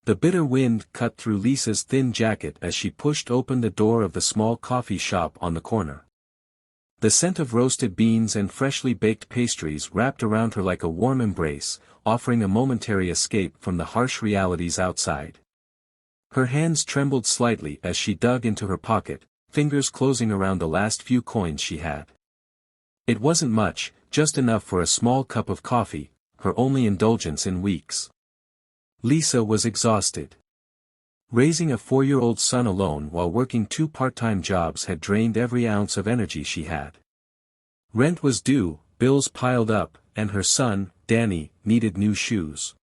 The bitter wind cut through Lisa's thin jacket as she pushed open the door of the small coffee shop on the corner. The scent of roasted beans and freshly baked pastries wrapped around her like a warm embrace, offering a momentary escape from the harsh realities outside. Her hands trembled slightly as she dug into her pocket, fingers closing around the last few coins she had. It wasn't much, just enough for a small cup of coffee, her only indulgence in weeks. Lisa was exhausted. Raising a 4-year-old son alone while working 2 part-time jobs had drained every ounce of energy she had. Rent was due, bills piled up, and her son, Danny, needed new shoes.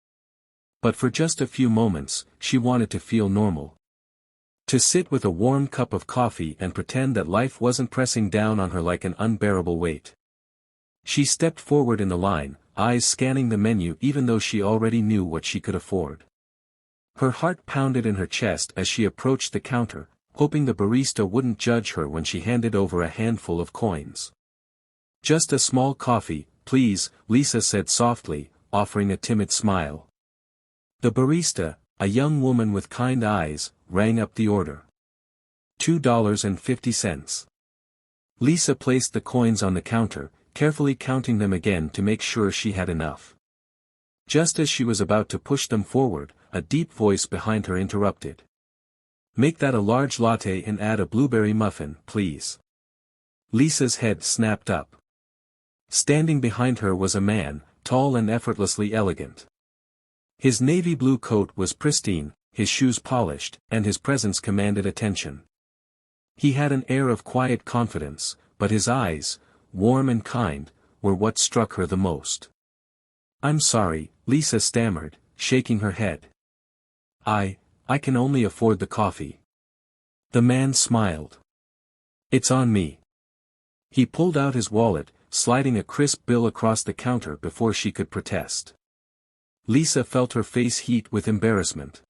But for just a few moments, she wanted to feel normal. To sit with a warm cup of coffee and pretend that life wasn't pressing down on her like an unbearable weight. She stepped forward in the line, eyes scanning the menu even though she already knew what she could afford. Her heart pounded in her chest as she approached the counter, hoping the barista wouldn't judge her when she handed over a handful of coins. "Just a small coffee, please," Lisa said softly, offering a timid smile. The barista, a young woman with kind eyes, rang up the order. $2.50. Lisa placed the coins on the counter, carefully counting them again to make sure she had enough. Just as she was about to push them forward, a deep voice behind her interrupted. "Make that a large latte and add a blueberry muffin, please." Lisa's head snapped up. Standing behind her was a man, tall and effortlessly elegant. His navy blue coat was pristine, his shoes polished, and his presence commanded attention. He had an air of quiet confidence, but his eyes, warm and kind, were what struck her the most. "I'm sorry," Lisa stammered, shaking her head. I can only afford the coffee." The man smiled. "It's on me." He pulled out his wallet, sliding a crisp bill across the counter before she could protest. Lisa felt her face heat with embarrassment.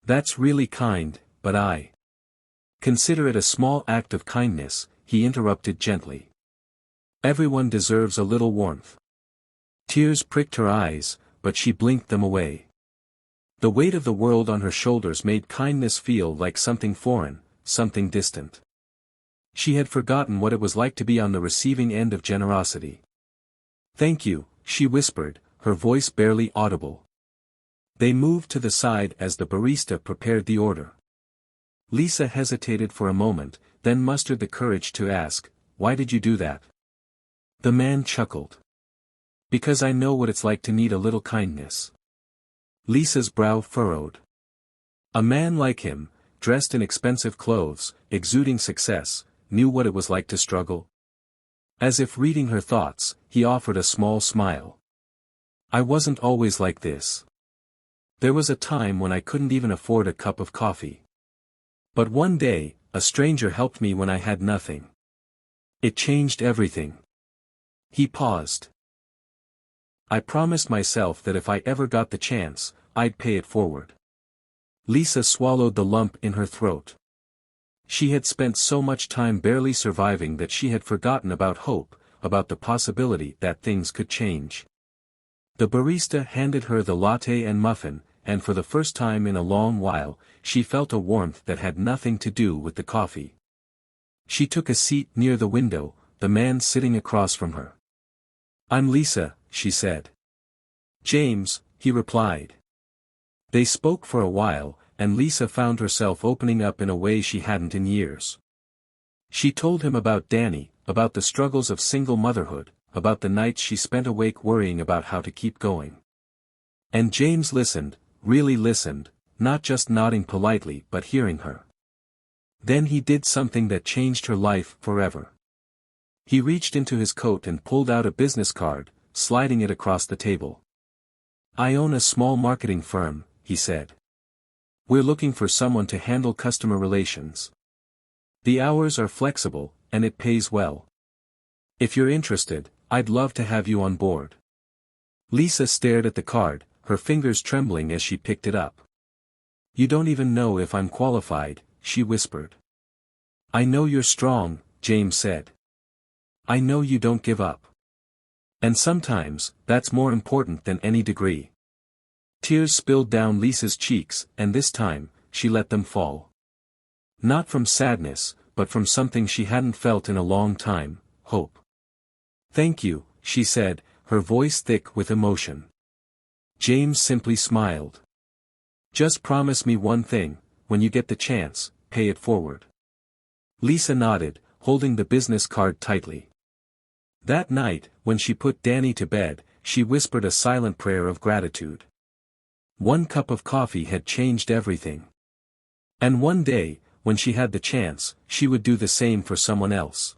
"That's really kind, but I..." "Consider it a small act of kindness," he interrupted gently. "Everyone deserves a little warmth." Tears pricked her eyes, but she blinked them away. The weight of the world on her shoulders made kindness feel like something foreign, something distant. She had forgotten what it was like to be on the receiving end of generosity. "Thank you," she whispered, her voice barely audible. They moved to the side as the barista prepared the order. Lisa hesitated for a moment, then mustered the courage to ask, "Why did you do that?" The man chuckled. "Because I know what it's like to need a little kindness." Lisa's brow furrowed. A man like him, dressed in expensive clothes, exuding success, knew what it was like to struggle. As if reading her thoughts, he offered a small smile. "I wasn't always like this. There was a time when I couldn't even afford a cup of coffee. But one day, a stranger helped me when I had nothing. It changed everything." He paused. "I promised myself that if I ever got the chance, I'd pay it forward." Lisa swallowed the lump in her throat. She had spent so much time barely surviving that she had forgotten about hope, about the possibility that things could change. The barista handed her the latte and muffin, and for the first time in a long while, she felt a warmth that had nothing to do with the coffee. She took a seat near the window, the man sitting across from her. "I'm Lisa," she said. "James," he replied. They spoke for a while, and Lisa found herself opening up in a way she hadn't in years. She told him about Danny, about the struggles of single motherhood, about the nights she spent awake worrying about how to keep going. And James listened, really listened, not just nodding politely but hearing her. Then he did something that changed her life forever. He reached into his coat and pulled out a business card, sliding it across the table. "I own a small marketing firm," he said. "We're looking for someone to handle customer relations. The hours are flexible, and it pays well. If you're interested, I'd love to have you on board." Lisa stared at the card, her fingers trembling as she picked it up. "You don't even know if I'm qualified," she whispered. "I know you're strong," James said. "I know you don't give up. And sometimes, that's more important than any degree." Tears spilled down Lisa's cheeks, and this time, she let them fall. Not from sadness, but from something she hadn't felt in a long time, hope. "Thank you," she said, her voice thick with emotion. James simply smiled. "Just promise me one thing, when you get the chance, pay it forward." Lisa nodded, holding the business card tightly. That night, when she put Danny to bed, she whispered a silent prayer of gratitude. One cup of coffee had changed everything. And one day, when she had the chance, she would do the same for someone else.